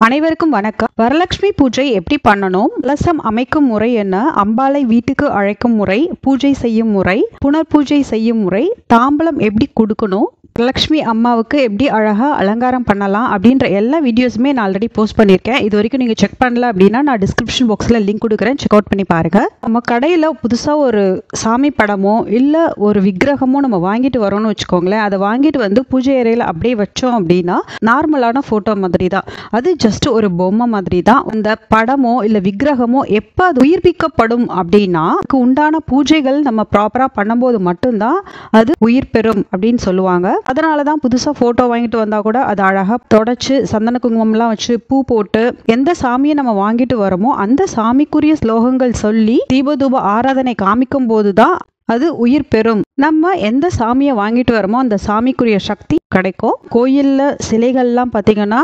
அனைவருக்கும் வணக்கம். வரலட்சுமி பூஜை எப்படி பண்ணணும், கலசம் அமைக்கும் முறை என்ன, அம்பாளை வீட்டுக்கு அழைக்கும் முறை, பூஜை செய்யும் முறை, புனர் பூஜை செய்யும் முறை, தாம்பலம் எப்படி கொடுக்கணும், வரலட்சுமி அம்மாவுக்கு எப்படி அழகா அலங்காரம் பண்ணலாம் அப்படின்ற எல்லா வீடியோஸுமே நான் ஆல்ரெடி போஸ்ட் பண்ணியிருக்கேன். இது வரைக்கும் நீங்கள் செக் பண்ணல அப்படின்னா நான் டிஸ்கிரிப்ஷன் பாக்ஸில் லிங்க் கொடுக்குறேன், செக் அவுட் பண்ணி பாருங்க. நம்ம கடையில் புதுசாக ஒரு சாமி படமோ இல்லை ஒரு விக்கிரகமோ நம்ம வாங்கிட்டு வரோம்னு வச்சுக்கோங்களேன். அதை வாங்கிட்டு வந்து பூஜை அறையில் அப்படியே வச்சோம் அப்படின்னா நார்மலான ஃபோட்டோ மாதிரி தான், அது ஜஸ்ட் ஒரு பொம்மை மாதிரி தான். அந்த படமோ இல்லை விக்கிரகமோ எப்போ அது உயிர்ப்பிக்கப்படும் அப்படின்னா அதுக்கு உண்டான பூஜைகள் நம்ம ப்ராப்பராக பண்ணும்போது மட்டும்தான் அது உயிர் பெறும் அப்படின்னு சொல்லுவாங்க. அதனால தான் புதுசாக ஃபோட்டோ வாங்கிட்டு வந்தால் கூட அதை அழகாக தொடச்சி சந்தன குங்குமம்லாம் வச்சு பூ போட்டு எந்த சாமியை நம்ம வாங்கிட்டு வரோமோ அந்த சாமிக்குரிய ஸ்லோகங்கள் சொல்லி தீபதூப ஆராதனை காமிக்கும் போது தான் அது உயிர் பெறும். நம்ம எந்த சாமியை வாங்கிட்டு வரோமோ அந்த சாமிக்குரிய சக்தி கிடைக்கும். கோயிலில் சிலைகள்லாம் பார்த்தீங்கன்னா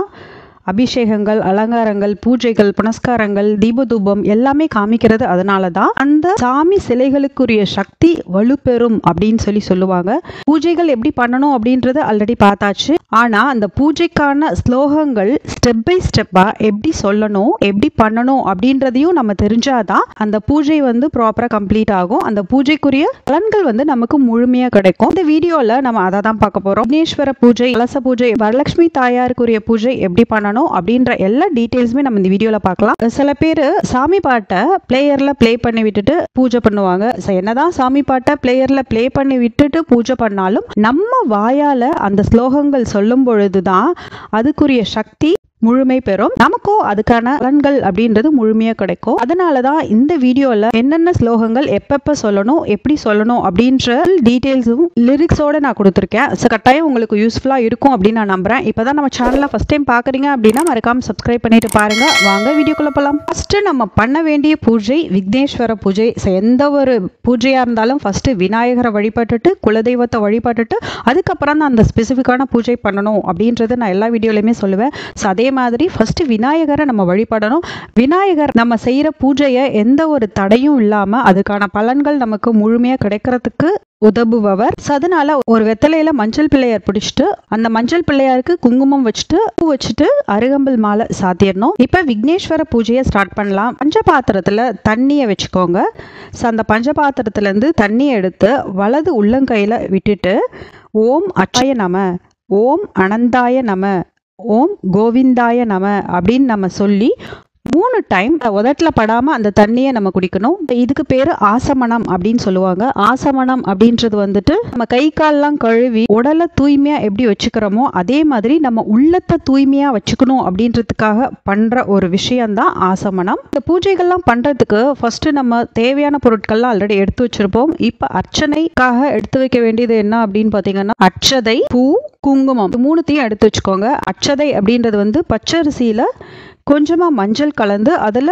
அபிஷேகங்கள், அலங்காரங்கள், பூஜைகள், புனஸ்காரங்கள், தீபதூபம் எல்லாமே காமிக்கிறது அதனால தான் அந்த சாமி சிலைகளுக்குரிய சக்தி வலுப்பெறும் அப்படின்னு சொல்லுவாங்க. பூஜைகள் எப்படி பண்ணணும் அப்படின்றது ஆல்ரெடி பார்த்தாச்சு. ஆனா அந்த பூஜைக்கான ஸ்லோகங்கள் ஸ்டெப் பை ஸ்டெப்பா எப்படி சொல்லணும், எப்படி பண்ணணும் அப்படின்றதையும் நம்ம தெரிஞ்சாதான் அந்த பூஜை வந்து ப்ராப்பரா கம்ப்ளீட் ஆகும். அந்த பூஜைக்குரிய பலன்கள் வந்து நமக்கு முழுமையா கிடைக்கும். இந்த வீடியோல நம்ம அதை தான் பார்க்க போறோம். விக்னேஸ்வர பூஜை, கலச பூஜை, வரலட்சுமி தாயாருக்குரிய பூஜை எப்படி பண்ணணும் அப்படின்ற எல்லா டீடைல்ஸுமே நம்ம இந்த வீடியோல பார்க்கலாம். சில பேர் சாமி பாட்டை பிளேயர்ல பிளே பண்ணி விட்டுட்டு பூஜை பண்ணுவாங்க. என்னதான் சாமி பாட்டை பிளேயர்ல பிளே பண்ணி விட்டுட்டு பூஜை பண்ணாலும் நம்ம வாயால அந்த ஸ்லோகங்கள் சொல்லும் பொழுதுதான் அதுக்குரிய சக்தி முழுமை பெறும். நமக்கும் அதுக்கான பலன்கள் அப்படின்றது முழுமையா கிடைக்கும். அதனாலதான் இந்த வீடியோல என்னென்ன ஸ்லோகங்கள் எப்பப்ப சொல்லணும், எப்படி சொல்லணும் அப்படின்ற டீடைல்ஸும் லிரிக்ஸோட நான் கொடுத்துருக்கேன். கட்டாயம் உங்களுக்கு யூஸ்ஃபுல்லா இருக்கும் அப்படின்னு நான் நம்புறேன். இப்பதான் நம்ம சேனலை ஃபர்ஸ்ட் டைம் பாக்குறீங்க அப்படின்னா மறக்காம சப்ஸ்கிரைப் பண்ணிட்டு பாருங்க. வாங்க வீடியோக்குள்ள போலாம். ஃபர்ஸ்ட் நம்ம பண்ண வேண்டிய பூஜை விக்னேஸ்வர பூஜை. எந்த ஒரு பூஜையா இருந்தாலும் ஃபர்ஸ்ட் விநாயகரை வழிபட்டுட்டு குலதெய்வத்தை வழிபட்டுட்டு அதுக்கப்புறம் தான் அந்த ஸ்பெசிஃபிக்கான பூஜை பண்ணணும் அப்படின்றது நான் எல்லா வீடியோலையுமே சொல்லுவேன். அதே மாதிரி ஃபர்ஸ்ட் விநாயகரை நம்ம வழிபடணும். விநாயகர் நம்ம செய்யற பூஜையை எந்த ஒரு தடையும் இல்லாம அதுக்கான பலன்கள் நமக்கு முழுமையா கிடைக்கிறதுக்கு உதவுபவர். அதனால ஒரு வெத்தலையில மஞ்சள் பிள்ளையார் பிடிச்சிட்டு அந்த மஞ்சள் பிள்ளையாருக்கு குங்குமம் வச்சுட்டு பூ வச்சுட்டு அருகம்புல் மாலை சாத்திடணும். இப்ப விக்னேஸ்வர பூஜையை ஸ்டார்ட் பண்ணலாம். பஞ்சபாத்திரத்துல தண்ணியை வச்சுக்கோங்க. அந்த பஞ்சபாத்திரத்துல இருந்து தண்ணியை எடுத்து வலது உள்ளங்கையில விட்டுட்டு ஓம் அட்சய நம, ஓம் அனந்தாய நம, ஓம் கோவிந்தாய நம அப்படின்னு நம்ம சொல்லி 3 டைம் உதட்டுல படாம அந்த தண்ணியை நம்ம குடிக்கணும். இதுக்கு பேரு ஆசமனம் அப்படின்னு சொல்லுவாங்க. ஆசமனம் அப்படின்றது வந்துட்டு நம்ம கை கால்லாம் கழுவி உடலை தூய்மையா எப்படி வச்சுக்கிறோமோ அதே மாதிரி நம்ம உள்ளத்தை தூய்மையா வச்சுக்கணும் அப்படின்றதுக்காக பண்ற ஒரு விஷயம்தான் ஆசமனம். இந்த பூஜைகள்லாம் பண்றதுக்கு ஃபர்ஸ்ட் நம்ம தேவையான பொருட்கள்லாம் ஆல்ரெடி எடுத்து வச்சிருப்போம். இப்ப அர்ச்சனைக்காக எடுத்து வைக்க வேண்டியது என்ன அப்படின்னு பாத்தீங்கன்னா அட்சதை, பூ, குங்குமம், 3த்தையும் எடுத்து வச்சுக்கோங்க. அட்சதை அப்படின்றது வந்து பச்சரிசியில கொஞ்சமா மஞ்சள் கலந்து அதில்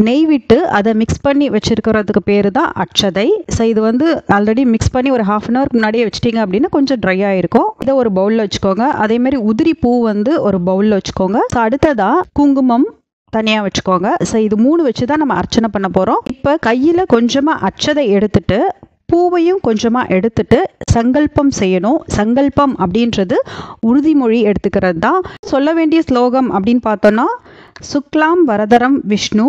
நெய் விட்டு அதை மிக்ஸ் பண்ணி வச்சிருக்கிறதுக்கு பேரு தான் அட்சதை. இது வந்து ஆல்ரெடி மிக்ஸ் பண்ணி ஒரு 1/2 hour முன்னாடியே வச்சிட்டீங்க அப்படின்னா கொஞ்சம் ட்ரை ஆயிருக்கும். இதை ஒரு பவுல்ல வச்சுக்கோங்க. அதே மாதிரி உதிரி பூ வந்து ஒரு பவுல்ல வச்சுக்கோங்க. அடுத்ததா குங்குமம் தனியா வச்சுக்கோங்க. இது 3 வச்சுதான் நம்ம அர்ச்சனை பண்ண போறோம். இப்ப கையில கொஞ்சமா அட்சதை எடுத்துட்டு பூவையும் கொஞ்சமா எடுத்துட்டு சங்கல்பம் செய்யணும். சங்கல்பம் அப்படின்றது உறுதிமொழி எடுத்துக்கிறது தான். சொல்ல வேண்டிய ஸ்லோகம் அப்படின்னு பார்த்தோம்னா சுக்லாம் வரதரம் விஷ்ணு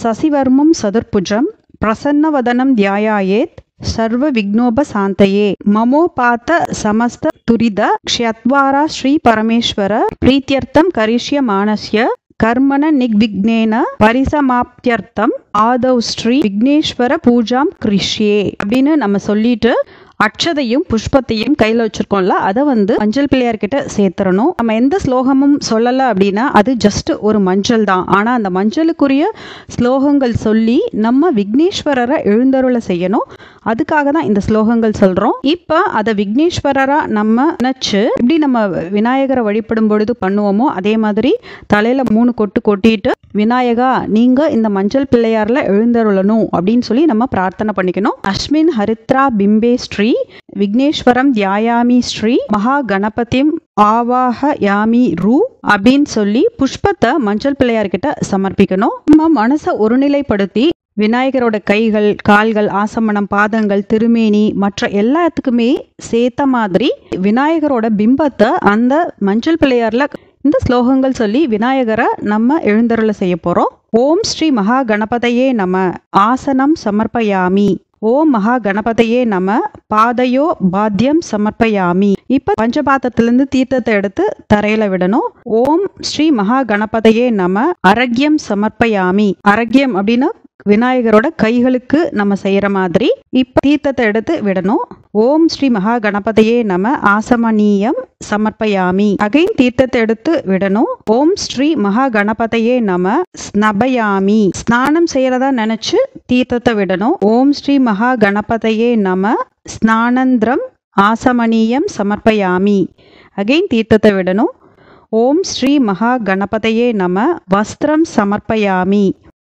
சசிவர்மம் சதுர்புஜம் பிரசன்னவதனம் தியாயாயேத் சர்வ விக்னோப சாந்தையே மமோபாத்த சமஸ்த துரித க்ஷத்வாரா ஸ்ரீ பரமேஸ்வர பிரீத்தியர்த்தம் கரிஷ்ய மானஸ்ய கர்மண நிக்விக்னேன பரிசமாப்தியர்த்தம் ஆதவ் ஸ்ரீ விக்னேஸ்வர பூஜாம் கிருஷ்யே அப்படின்னு நம்ம சொல்லிட்டு அட்சதையும் புஷ்பத்தையும் கையில் வச்சிருக்கோம்ல அதை வந்து மஞ்சள் பிள்ளையார்கிட்ட சேர்த்துறணும். நம்ம எந்த ஸ்லோகமும் சொல்லலை அப்படின்னா அது ஜஸ்ட் ஒரு மஞ்சள் தான். ஆனால் அந்த மஞ்சளுக்குரிய ஸ்லோகங்கள் சொல்லி நம்ம விக்னேஸ்வரரை எழுந்தருளை செய்யணும். அதுக்காக தான் இந்த ஸ்லோகங்கள் சொல்றோம். இப்போ அதை விக்னேஸ்வரரா நம்ம நினைச்சு எப்படி நம்ம விநாயகரை வழிபடும் பொழுது பண்ணுவோமோ அதே மாதிரி தலையில 3 கொட்டு கொட்டிட்டு விநாயகா நீங்க இந்த மஞ்சள் பிள்ளையார்ல எழுந்தருளணும் அப்படின்னு சொல்லி நம்ம பிரார்த்தனை பண்ணிக்கணும். அஸ்மின் ஹரித்ரா பிம்பே ஸ்ரீ விக்னேஸ்வரம் தியாயாமி ஸ்ரீ மகா கணபதிம் ஆவாஹயாமி ரூ அப்படின்னு சொல்லி புஷ்பத்தை மஞ்சள் பிள்ளையார்கிட்ட சமர்ப்பிக்கணும். நம்ம மனசை ஒருநிலைப்படுத்தி விநாயகரோட கைகள், கால்கள், ஆசமனம், பாதங்கள், திருமேனி மற்ற எல்லாத்துக்குமே சேர்த்த மாதிரி விநாயகரோட பிம்பத்தை அந்த மஞ்சள் பிள்ளையார்ல இந்த ஸ்லோகங்கள் சொல்லி விநாயகரை நம்ம எழுந்தருளை செய்ய போறோம். ஓம் ஸ்ரீ மகா கணபதையே நம. ஆசனம் சமர்ப்பயாமி. ஓம் மகா கணபதையே நம. பாதையோ பாத்தியம் சமர்ப்பயாமி. இப்ப பஞ்சபாத்திரத்திலிருந்து தீர்த்தத்தை எடுத்து தரையில விடணும். ஓம் ஸ்ரீ மகா கணபதையே நம. அரக்யம் சமர்ப்பயாமி. அரக்யம் அப்படின்னா விநாயகரோட கைகளுக்கு நம்ம செய்யற மாதிரி. இப்ப தீர்த்தத்தை எடுத்து விடணும். ஓம் ஸ்ரீ மகா கணபதையே நம. ஆசமனீயம் சமர்ப்பயாமி. அகைன் தீர்த்தத்தை எடுத்து விடணும். ஓம் ஸ்ரீ மகா கணபதையே நம. ஸ்நபயாமி. ஸ்நானம் செய்யறதா நினைச்சு தீர்த்தத்தை விடணும். ஓம் ஸ்ரீ மகா கணபதையே நம. ஸ்நானந்திரம் ஆசமனீயம் சமர்ப்பயாமி. அகைன் தீர்த்தத்தை விடணும். ஓம் ஸ்ரீ மகா கணபதையே நம. வஸ்திரம் சமர்ப்பயாமி.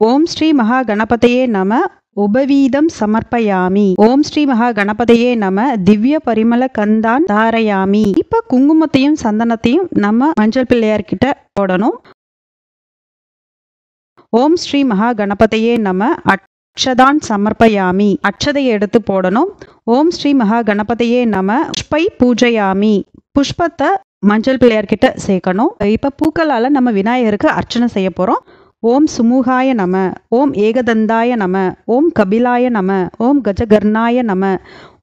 ஓம் ஸ்ரீ மகா கணபதையே நம. உபவீதம் சமர்ப்பயாமி. ஓம் ஸ்ரீ மகா கணபதையே நம. திவ்ய பரிமள கந்தான் தாரயாமி. இப்ப குங்குமத்தையும் சந்தனத்தையும் நம்ம மஞ்சள் பிள்ளையார்கிட்ட போடணும். ஓம் ஸ்ரீ மகா கணபதையே நம. அக்ஷதான் சமர்ப்பயாமி. அக்ஷதையை எடுத்து போடணும். ஓம் ஸ்ரீ மகா கணபதையே நம. புஷ்பை பூஜையாமி. புஷ்பத்தை மஞ்சள் பிள்ளையார்கிட்ட சேர்க்கணும். இப்ப பூக்களால நம்ம விநாயகருக்கு அர்ச்சனை செய்ய போறோம். ஓம் சுமுகாய நம. ஓம் ஏகதந்தாய நம. ஓம் கபிலாய நம. ஓம் கஜகர்ணாய நம.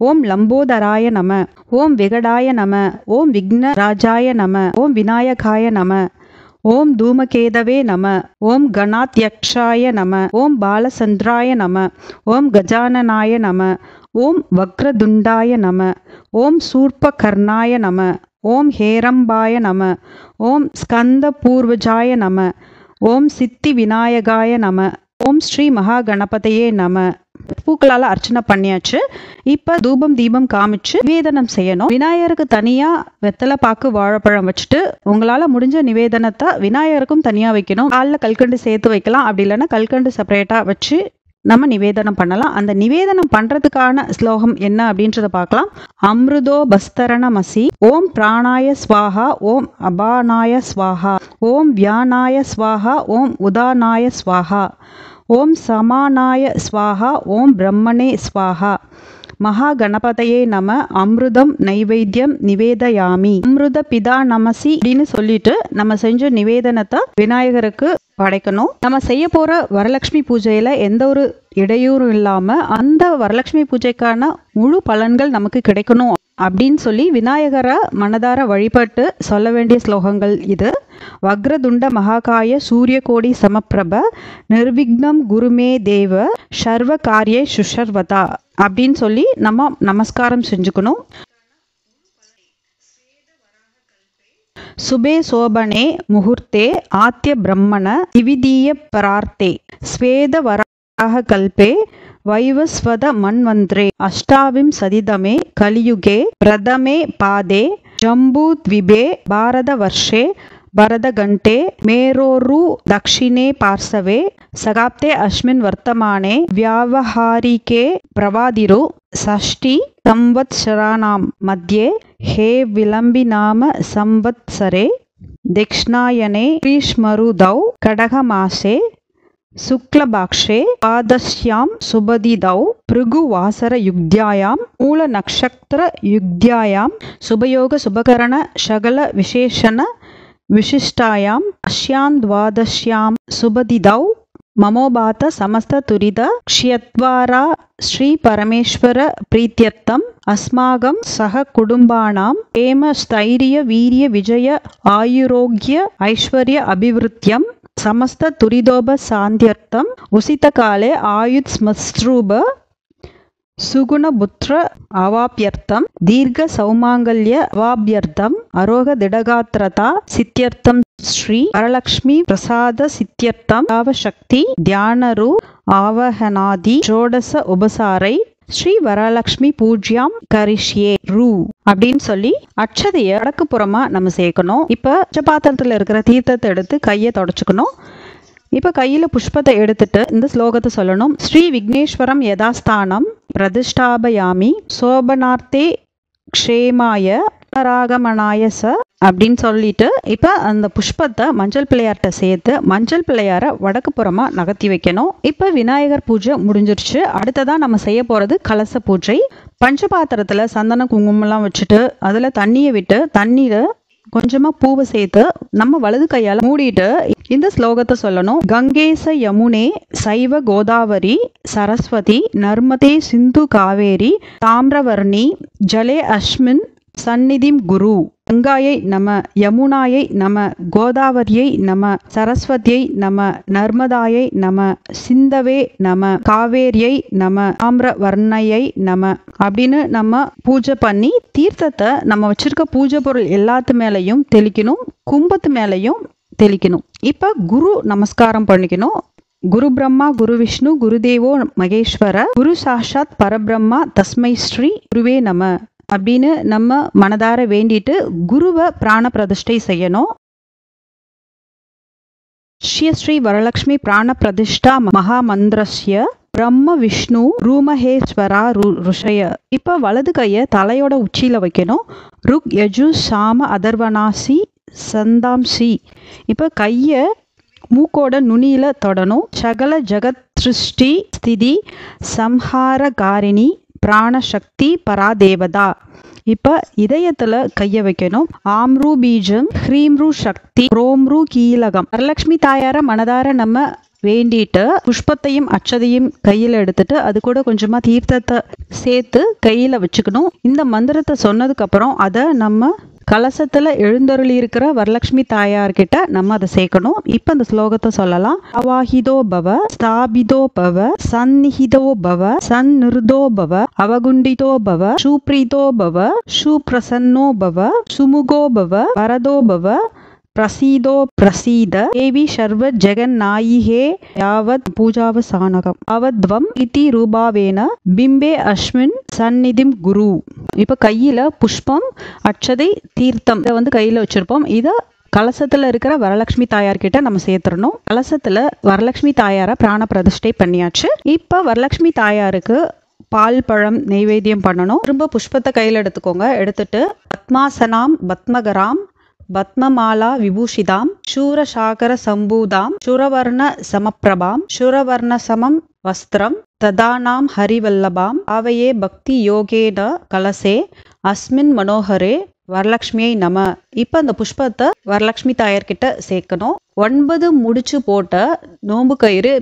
ஓம் லம்போதராய நம. ஓம் விகடாய நம. ஓம் விக்னராஜாய நம. ஓம் விநாயகாய நம. ஓம் தூமகேதவே நம. ஓம் கணாத்யக்ஷாய நம. ஓம் பாலசந்திராய நம. ஓம் கஜானனாய நம. ஓம் வக்ரதுண்டாய நம. ஓம் சூர்பகர்ணாய நம. ஓம் ஹேரம்பாய நம. ஓம் ஸ்கந்த பூர்வஜாய நம. ஓம் சித்தி விநாயகாய நம. ஓம் ஸ்ரீ மகா கணபதையே நம. பூக்களால அர்ச்சனை பண்ணியாச்சு. இப்ப தூபம் தீபம் காமிச்சு நிவேதனம் செய்யணும். விநாயகருக்கு தனியா வெத்தலை பாக்கு வாழைப்பழம் வச்சுட்டு உங்களால முடிஞ்ச நிவேதனத்தை விநாயகருக்கும் தனியா வைக்கணும். காலில் கல்கண்டு சேர்த்து வைக்கலாம். அப்படி இல்லைன்னா கல்கண்டு செப்பரேட்டா வச்சு நம்ம நிவேதனம் பண்ணலாம். அந்த நிவேதனம் பண்றதுக்கான ஸ்லோகம் என்ன அப்படின்றத பார்க்கலாம். அம்ருதோ பஸ்தரணமசி. ஓம் பிராணாய ஸ்வாஹா. ஓம் அபானாய ஸ்வாஹா. ஓம் வியானாய ஸ்வாஹா. ஓம் உதானாய ஸ்வாஹா. ஓம் சமானாய ஸ்வாஹா. ஓம் பிரம்மணே ஸ்வாஹா. மகா கணபதையே நம. அம்ருதம் நைவேத்தியம் நிவேதயாமி. அம்ருத பிதா நமசி அப்படின்னு சொல்லிட்டு நம்ம செஞ்ச நிவேதனத்தை விநாயகருக்கு படைக்கணும். நம்ம செய்ய போற வரலட்சுமி பூஜையில எந்த ஒரு இடையூறும் இல்லாம அந்த வரலட்சுமி பூஜைக்கான முழு பலன்கள் நமக்கு கிடைக்கணும் அப்படின்னு சொல்லி விநாயகரை மனதார வழிபட்டு சொல்ல வேண்டிய ஸ்லோகங்கள் இது. வக்ரதுண்ட மகாகாய சூரியகோடி சமப்பிரப நிர்விக்னம் குருமே தேவ சர்வ காரியே சுஷர்வதா அப்படின்னு சொல்லி நம்ம நமஸ்காரம் செஞ்சுக்கணும். சுபே சோபனே முகூர்த்தே ஆத்ய பிரம்மண திவிதீய பரார்த்தே ஸ்வேத வராக கல்பே வைவஸ்வத மன்வந்திரே அஷ்டாவிம் சதிதமே கலியுகே பிரதமே பாதே ஜம்பூத்விபே பாரத வர்ஷே பரதகண்டே மேரோரு தக்ஷிணே பார்சவே சகாப்தே அஸ்மின் வர்த்தமானே வியாவஹாரிகே பிரவாதிரு ஷஷ்டி சம்வத்சராணாம் மத்தியே ஹே விளம்பி நாம சம்வத்சரே தக்ஷணாயனே கிரீஷ்மருதௌ கடகமாசே சுக்லபாக்ஷே பாதஸ்யாம் சுபதிதௌ பிருகுவாசர யுக்த்யாயாம் மூல நக்ஷத்திர யுக்த்யாயாம் சுபயோக சுபகரண சகல விசேஷண விசிஷ்டாயாம் அஸ்யாந்த்வாதஸ்யாம் சுபதிதௌ மமோபாத சமஸ்த துரித க்ஷயத்வாரா ஸ்ரீ பரமேஸ்வர பிரீத்யர்த்தம் அஸ்மாகம் சக குடும்பானாம் ஏம ஸ்தைரிய வீரிய விஜய ஆயுரோக்ய ஐஸ்வர்ய அபிவிருத்தியம் சமஸ்த துரிதோப சாந்தியர்த்தம் உசித காலே ஆயுத் ஸ்மஸ்ரூப சுகுணபுத்திர அவாப்யர்த்தம் தீர்க்க சௌமாங்கல்ய அவாப்யர்த்தம் அரோக திடகாத்திரதா சித்தியர்த்தம் ஸ்ரீ வரலக்ஷ்மி பிரசாத சித்தியர்த்தம் அவசக்தி தியானரு ஆவஹனாதி ஷோடச உபசாரை ஸ்ரீ வரலக்ஷ்மி பூஜ்யாம் கரிஷ்யே ரூ அப்படின்னு சொல்லி அட்சதைய வடக்கு புறமா நம்ம சேர்க்கணும். இப்ப பாத்திரத்துல இருக்கிற தீர்த்தத்தை எடுத்து கையை தொடச்சுக்கணும். இப்ப கையில புஷ்பத்தை எடுத்துட்டு இந்த ஸ்லோகத்தை சொல்லணும். ஸ்ரீ விக்னேஸ்வரம் யதாஸ்தானம் பிரதிஷ்டாபயாமி சோபனார்த்தே க்ஷேமாய ராகமனாய ச அப்படின்னு சொல்லிட்டு இப்ப அந்த புஷ்பத்தை மஞ்சள் பிள்ளையார்ட்ட சேர்த்து மஞ்சள் பிள்ளையார வடக்கு புறமா நகர்த்தி வைக்கணும். இப்ப விநாயகர் பூஜை முடிஞ்சிருச்சு. அடுத்ததான் நம்ம செய்ய போறது கலச பூஜை. பஞ்சபாத்திரத்துல சந்தன குங்குமம் எல்லாம் வச்சுட்டு அதுல தண்ணியை விட்டு தண்ணீரை கொஞ்சமா பூவை சேர்த்து நம்ம வலது கையால மூடிட்டு இந்த ஸ்லோகத்தை சொல்லணும். கங்கேச யமுனே சைவ கோதாவரி சரஸ்வதி நர்மதே சிந்து காவேரி தாமிரவர்ணி ஜலே அஸ்மின் சந்நிதிம் குரு. கங்காயை நம, யமுனாயை நம, கோதாவரியை நம, சரஸ்வதியை நம, நர்மதாயை நம, சிந்தவே நம, காவேரியை நம, தாமிரவர்ணையை நம அப்படின்னு நம்ம பூஜை பண்ணி தீர்த்தத்தை நம்ம வச்சிருக்க பூஜை பொருள் எல்லாத்து மேலையும் தெளிக்கணும், கும்பத்து மேலையும் தெளிக்கணும். இப்ப குரு நமஸ்காரம் பண்ணிக்கணும். குரு பிரம்மா குரு விஷ்ணு குருதேவோ மகேஸ்வர குரு சாஷாத் பரபிரம்மா தஸ்மை ஸ்ரீ குருவே நம அப்படின்னு நம்ம மனதார வேண்டிட்டு குருவை பிராண பிரதிஷ்டை செய்யணும். ஸ்ரீ வரலட்சுமி பிராண பிரதிஷ்டா மகாமந்திரஸ்ய பிரம்ம விஷ்ணு ரூமஹேஸ்வரா ருஷய. இப்ப வலது கைய தலையோட உச்சியில வைக்கணும். ருக் யஜு சாம அதர்வனாசி சந்தாம்சி. இப்ப கைய மூக்கோட நுனியில தொடணும். சகல ஜகத் சிருஷ்டி ஸ்திதி சம்ஹாரகாரிணி பிராணசக்தி பராதேவதா. இப்ப இதயத்துல கைய வைக்கணும். ஆம்ரு பீஜம் ஹ்ரீம்ரு சக்தி ரோம்ரு கீலகம். வரலட்சுமி தாயார மனதார நம்ம வேண்டிட்டு புஷ்பத்தையும் அச்சதையும் கையில எடுத்துட்டு அது கூட கொஞ்சமா தீர்த்தத்தை சேர்த்து கையில வச்சுக்கணும். இந்த மந்திரத்தை சொன்னதுக்கு அப்புறம் அதை நம்ம கலசத்துல எழுந்தருளி இருக்கிற வரலட்சுமி தாயார்கிட்ட நம்ம அதை சேர்க்கணும். இப்ப அந்த ஸ்லோகத்தை சொல்லலாம். அவாஹிதோ பவ ஸ்தாபிதோ பவ சந்நிஹிதோ பவ சந்நிருதோ பவ அவகுண்டிதோ பவ சுப்ரீதோ பவ சுப்ரசன்னோ பவ சுமுகோ பவ வரதோ பவ பிரசீதோ பிரசீத தேவி சர்வ ஜெகநாயிகே யாவத் பூஜாவசானகம் அவத்வம் இதி ரூபாவேன பிம்பே அஸ்மின் சந்நிதிம் குரு. இப்ப கையில புஷ்பம் அட்சதை தீர்த்தம் இதை கையில வச்சிருப்போம். இதை கலசத்துல இருக்கிற வரலட்சுமி தாயார் கிட்ட நம்ம சேர்த்துடணும். கலசத்துல வரலட்சுமி தாயார பிராண பிரதிஷ்டை பண்ணியாச்சு. இப்ப வரலட்சுமி தாயாருக்கு பால் பழம் நெய்வேத்தியம் பண்ணணும். திரும்ப புஷ்பத்தை கையில எடுத்துக்கோங்க. எடுத்துட்டு பத்மாசனாம் பத்மகராம் பத்மமாலா விபூஷிதாம் சூரசாகர சம்பூதாம் சுரவர்ண சமப்பிரபாம் சுரவர்ண சமம் வஸ்திரம் ததானாம் ஹரிவல்லபாம் ஆவையே பக்தி யோகேன கலசே அஸ்மின் மனோகரே வரலட்சுமியை நம. இப்ப அந்த புஷ்பத்தை வரலட்சுமி தாயார்கிட்ட சேர்க்கணும். 9 முடிச்சு போட்ட நோம்பு கயிறு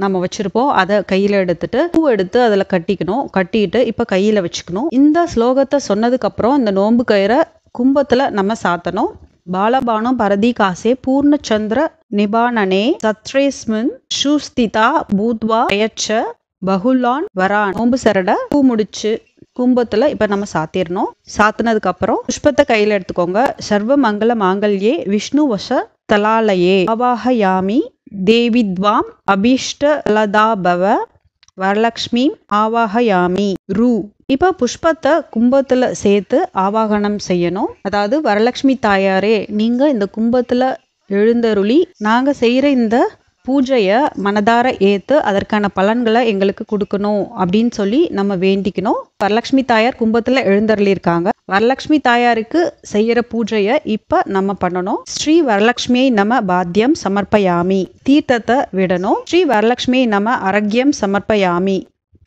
நம்ம வச்சிருப்போம். அதை கையில எடுத்துட்டு பூ எடுத்து அதுல கட்டிக்கணும். கட்டிட்டு இப்ப கையில வச்சுக்கணும். இந்த ஸ்லோகத்தை சொன்னதுக்கு அப்புறம் இந்த நோம்பு கயிறை கும்பத்துல நம்ம சாத்தணும். பாலபானு பரதி காசே பூர்ணச்சந்திர நிபானனே சத்ரேஸ்மின் சுஸ்திதா பூத்வா அயச்ச பகுலான் வரான். நோம்பு சரட பூ முடிச்சு கும்பத்துல இப்ப நம்ம சாத்திரணும். சாத்தினதுக்கு அப்புறம் புஷ்பத்தை கையில எடுத்துக்கோங்க. சர்வ மங்கள மாங்கல்யே விஷ்ணு வச தலாலயே ஆவாஹயாமி தேவித்வாம் அபீஷ்ட லதாபவ வரலக்ஷ்மி ஆவாஹயாமி ரூ. இப்ப புஷ்பத்தை கும்பத்துல சேர்த்து ஆவாகனம் செய்யணும். அதாவது வரலட்சுமி தாயாரே நீங்க இந்த கும்பத்துல எழுந்தருளி நாங்க செய்யற இந்த பூஜைய மனதார ஏத்து அதற்கான பலன்களை எங்களுக்கு கொடுக்கணும் அப்படின்னு சொல்லி நம்ம வேண்டிக்கணும். வரலட்சுமி தாயார் கும்பத்துல எழுந்தருளி இருக்காங்க. வரலட்சுமி தாயாருக்கு செய்யற பூஜைய இப்ப நம்ம பண்ணணும். ஸ்ரீ வரலட்சுமியை நம பாத்தியம் சமர்ப்பயாமி. தீர்த்தத்தை விடணும். ஸ்ரீ வரலட்சுமியை நம அரக்யம் சமர்ப்பயாமி.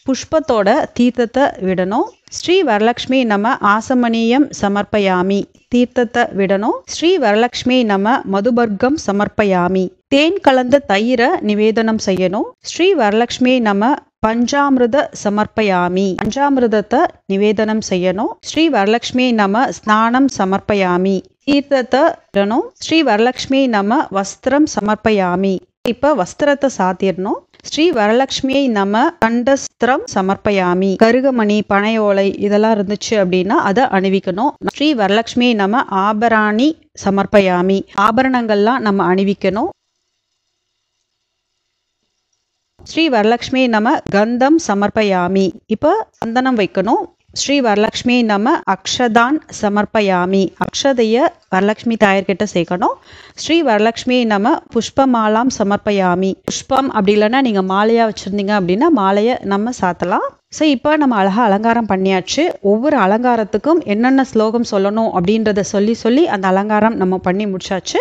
புஷ்பத்தோட தீர்த்தத்தை விடணும். ஸ்ரீ வரலட்சுமி நம ஆசமணியம் சமர்ப்பயாமி. தீர்த்தத்தை விடணும். ஸ்ரீ வரலட்சுமி நம மதுபர்க்கம் சமர்ப்பயாமி. தேன் கலந்த தயிரை நிவேதனம் செய்யணும். ஸ்ரீ வரலட்சுமி நம பஞ்சாமிருத சமர்ப்பயாமி. பஞ்சாமிருதத்தை நிவேதனம் செய்யணும். ஸ்ரீ வரலட்சுமி நம ஸ்நானம் சமர்ப்பயாமி. தீர்த்தத்தை விடணும். ஸ்ரீ வரலட்சுமி நம வஸ்திரம் சமர்ப்பயாமி. இப்ப வஸ்திரத்தை சாத்திடணும். ஸ்ரீ வரலட்சுமியை நம கண்டஸ்திரம் சமர்ப்பயாமி. கருகமணி பனையோலை இதெல்லாம் இருந்துச்சு அப்படின்னா அதை அணிவிக்கணும். ஸ்ரீ வரலட்சுமியை நம ஆபராணி சமர்ப்பயாமி. ஆபரணங்கள்லாம் நம்ம அணிவிக்கணும். ஸ்ரீ வரலட்சுமியை நம கந்தம் சமர்ப்பயாமி. இப்ப சந்தனம் வைக்கணும். ஸ்ரீ வரலட்சுமி நம அக்ஷதான் சமர்ப்பயாமி. அக்ஷதைய வரலட்சுமி தாயார்கிட்ட சேர்க்கணும். ஸ்ரீ வரலட்சுமி நம புஷ்பமாலாம் சமர்ப்பயாமி. புஷ்பம் அப்படி இல்லைன்னா நீங்க மாலையா வச்சிருந்தீங்க அப்படின்னா மாலையை நம்ம சாத்தலாம். ஸோ இப்போ நம்ம அழகா அலங்காரம் பண்ணியாச்சு. ஒவ்வொரு அலங்காரத்துக்கும் என்னென்ன ஸ்லோகம் சொல்லணும் அப்படின்றத சொல்லி அந்த அலங்காரம் நம்ம பண்ணி முடிச்சாச்சு.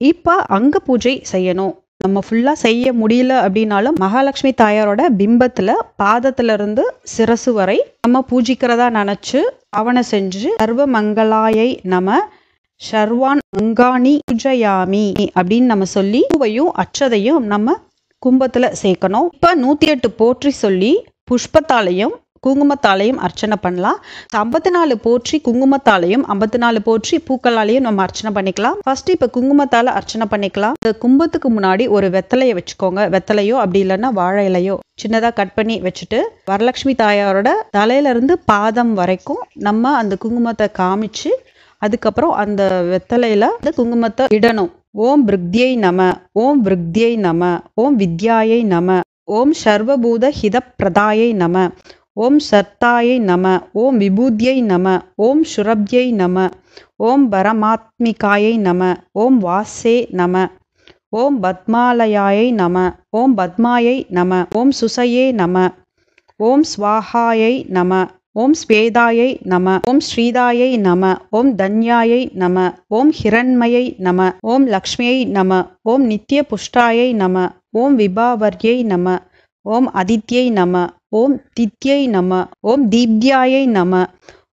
இப்போ அங்க பூஜை செய்யணும். நம்ம ஃபுல்லா செய்ய முடியல அப்படின்னாலும் மகாலட்சுமி தாயாரோட பிம்பத்துல பாதத்துல இருந்து சிரசு வரை நம்ம பூஜிக்கிறதா நினைச்சு அவனை செஞ்சு சர்வ மங்களாயை நம ஷர்வான் அங்காணி பூஜயாமி அப்படின்னு நம்ம சொல்லி பூவையும் அச்சதையும் நம்ம கும்பத்தில் சேர்க்கணும். இப்போ 108 போற்றி சொல்லி புஷ்பத்தாலையும் குங்குமத்தாலையும் அர்ச்சனை பண்ணலாம். 54 போற்றி குங்குமத்தாலையும் 54 போற்றி பூக்களாலையும் நம்ம அர்ச்சனை பண்ணிக்கலாம். ஃபர்ஸ்ட் இப்போ குங்குமத்தால அர்ச்சனை பண்ணிக்கலாம். இந்த கும்பத்துக்கு முன்னாடி ஒரு வெத்தலையை வச்சுக்கோங்க. வெத்தலையோ அப்படி இல்லைன்னா வாழை இலையோ சின்னதாக கட் பண்ணி வச்சுட்டு வரலட்சுமி தாயாரோட தலையிலிருந்து பாதம் வரைக்கும் நம்ம அந்த குங்குமத்தை காமிச்சு அதுக்கப்புறம் அந்த வெத்தலையில அந்த குங்குமத்தை இடணும். ஓம் பிருக்தியை நம, ஓம் விருக்தியை நம, ஓம் வித்யாயை நம, ஓம் சர்வபூத ஹித பிரதாயை நம, ஓம் சர்த்தாயை நம, ஓம் விபூத்யை நம, ஓம் சுரப்யை நம, ஓம் பரமாத்மிகாயை நம, ஓம் வாசே நம, ஓம் பத்மாலயாயை நம, ஓம் பத்மாயை நம, ஓம் சுசையே நம, ஓம் ஸ்வாஹாயை நம, ஓம் ஸ்வேதாயை நம, ஓம் ஸ்ரீதாயை நம, ஓம் தன்யாயை நம, ஓம் ஹிரண்மயை நம, ஓம் லக்ஷ்மியை நம, ஓம் நித்ய புஷ்டாயை நம, ஓம் விபாவர்யை நம, ஓம் அதித்யை நம, ஓம் தித்யை நம, ஓம் தீப்தியாயை நம,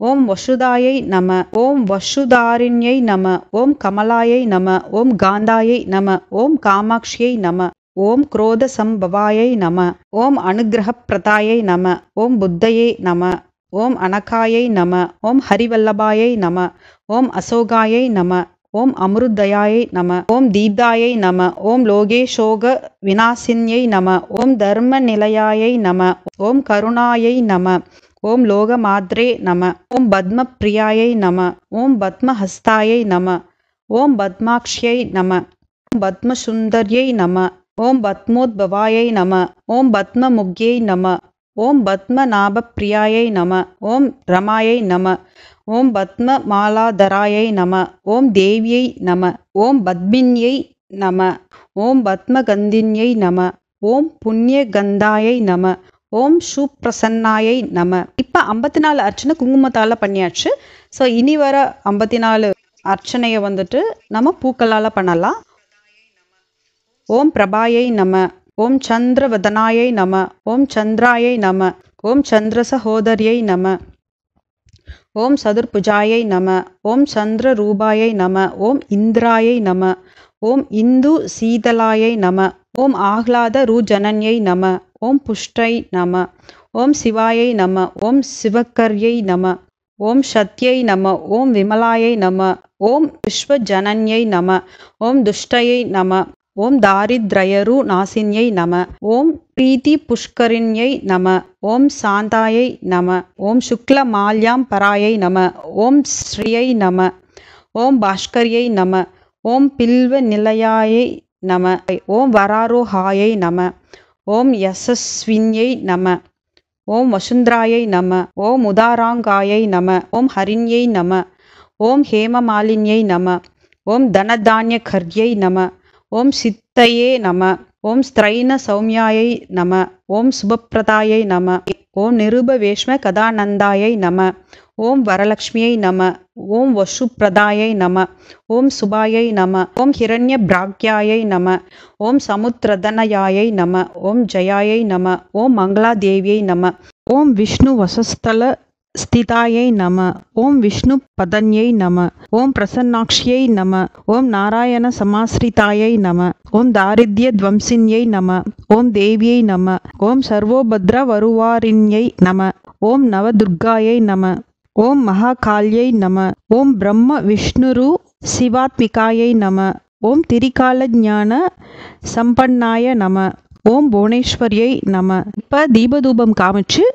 ஓம் வசுதாயை நம, ஓம் வசுதாரிண்யை நம, ஓம் கமலாயை நம, ஓம் காந்தாயை நம, ஓம் காமாட்சியை நம, ஓம் குரோத சம்பவாயை நம, ஓம் அனுகிரக பிரதாயை நம, ஓம் புத்தையே நம, ஓம் அனகாயை நம, ஓம் ஹரிவல்லபாயை நம, ஓம் அசோகாயை நம, ஓம் அமிருதயாயை நம, ஓம் தீப்தாயை நம, ஓம் லோகேஷோக விநாசின்யை நம, ஓம் தர்ம நிலையாயை நம, ஓம் கருணாயை நம, ஓம் லோகமாத்ரே நம, ஓம் பத்ம பிரியாயை நம, ஓம் பத்மஹஸ்தாயை நம, ஓம் பத்மாக்ஷ்யை நம, ஓம் பத்மசுந்தர்யை நம, ஓம் பத்மோத்பவாயை நம, ஓம் பத்மமுக்யை நம, ஓம் பத்மநாப பிரியாயை நம, ஓம் ரமாயை நம, ஓம் பத்ம மாலாதராயை நம, ஓம் தேவியை நம, ஓம் பத்மின்யை நம, ஓம் பத்மகந்தின்யை நம, ஓம் புண்ணிய கந்தாயை நம, ஓம் சுப்ரசன்னாயை நம. இப்போ 54 அர்ச்சனை குங்குமத்தால் பண்ணியாச்சு. ஸோ இனி வர 54 அர்ச்சனையை வந்துட்டு நம்ம பூக்களால் பண்ணலாம். ஓம் பிரபாயை நம, ஓம் சந்திரவதனாயை நம, ஓம் சந்திராயை நம, ஓம் சந்திர சகோதரியை நம, ஓம் சதுர்புஜாயை நம, ஓம் சந்திர ரூபாயை நம, ஓம் இந்திராயை நம, ஓம் இந்து சீதலாயை நம, ஓம் ஆஹ்லாத ரூஜனன்யை நம, ஓம் புஷ்டை நம, ஓம் சிவாயை நம, ஓம் சிவகர்யை நம, ஓம் சத்யை நம, ஓம் விமலாயை நம, ஓம் விஸ்வஜனன்யை நம, ஓம் துஷ்டயை நம, ஓம் தாரித்ரயரு நாசின்யை நம, ஓம் பிரீதி புஷ்கரிண்யை நம, ஓம் சாந்தாயை நம, ஓம் சுக்ல மால்யாம் பராயை நம, ஓம் ஸ்ரீயை நம, ஓம் பாஸ்கர்யை நம, ஓம் பில்வ நிலையாயை நம, ஓம் வராரோஹாயை நம, ஓம் யசஸ்வின்யை நம, ஓம் வசுந்தராயை நம, ஓம் உதாராங்காயை நம, ஓம் ஹரிண்யை நம, ஓம் ஹேமமாலின்யை நம, ஓம் தனதானிய கர்யை நம, ஓம் சித்தையே நம, ஓம் ஸ்திரைன சௌமியாயை நம, ஓம் சுபப்பிரதாயை நம, ஓம் நிருபவேஷ்ம கதானந்தாயை நம, ஓம் வரலக்ஷ்மியை நம, ஓம் வசுப்பிரதாயை நம, ஓம் சுபாயை நம, ஓம் ஹிரண்ய பிராக்யாயை நம, ஓம் சமுத்திரதனயாயை நம, ஓம் ஜயாயை நம, ஓம் மங்களாதேவியை நம, ஓம் விஷ்ணு வசஸ்தல ஸ்திதாயை நம, ஓம் விஷ்ணு பதன்யை நம, ஓம் பிரசன்னாக்ஷியை நம, ஓம் நாராயண சமாஸ்ரிதாயை நம, ஓம் தாரித்ய துவம்சின்யை நம, ஓம் தேவியை நம, ஓம் சர்வோபத்ர வருவாரிண்யை நம, ஓம் நவதுர்காயை நம, ஓம் மகாகால்யை நம, ஓம் பிரம்ம விஷ்ணுரு சிவாத்மிகாயை நம, ஓம் திரிகால ஞான சம்பன்னாய நம, ஓம் புவனேஸ்வரியை நம. இப்போ தீபதூபம் காமிச்சு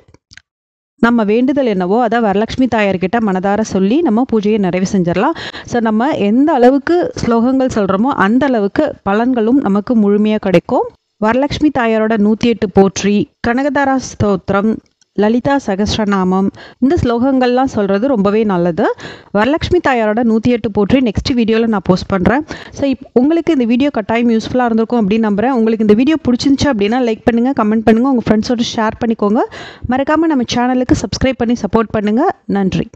நம்ம வேண்டுதல் என்னவோ அதை வரலட்சுமி தாயார்கிட்ட மனதார சொல்லி நம்ம பூஜையை நிறைவு செஞ்சிடலாம். ஸோ நம்ம எந்த அளவுக்கு ஸ்லோகங்கள் சொல்கிறோமோ அந்த அளவுக்கு பலன்களும் நமக்கு முழுமையாக கிடைக்கும். வரலட்சுமி தாயாரோட 108 போற்றி, கனகதாரா ஸ்தோத்திரம், லலிதா சகஸ்ரநாமம், இந்த ஸ்லோகங்கள்லாம் சொல்கிறது ரொம்பவே நல்லது. வரலட்சுமி தாயாரோட 108 போற்றி நெக்ஸ்ட் வீடியோவில் நான் போஸ்ட் பண்ணுறேன். ஸோ உங்களுக்கு இந்த வீடியோ கட்டாயம் யூஸ்ஃபுல்லாக இருந்திருக்கும் அப்படின்னு நம்புகிறேன். உங்களுக்கு இந்த வீடியோ பிடிச்சிருந்துச்சு அப்படின்னா லைக் பண்ணுங்கள், கமெண்ட் பண்ணுங்கள், உங்கள் ஃப்ரெண்ட்ஸோட ஷேர் பண்ணிக்கோங்க. மறக்காமல் நம்ம சேனலுக்கு சப்ஸ்கிரைப் பண்ணி சப்போர்ட் பண்ணுங்கள். நன்றி.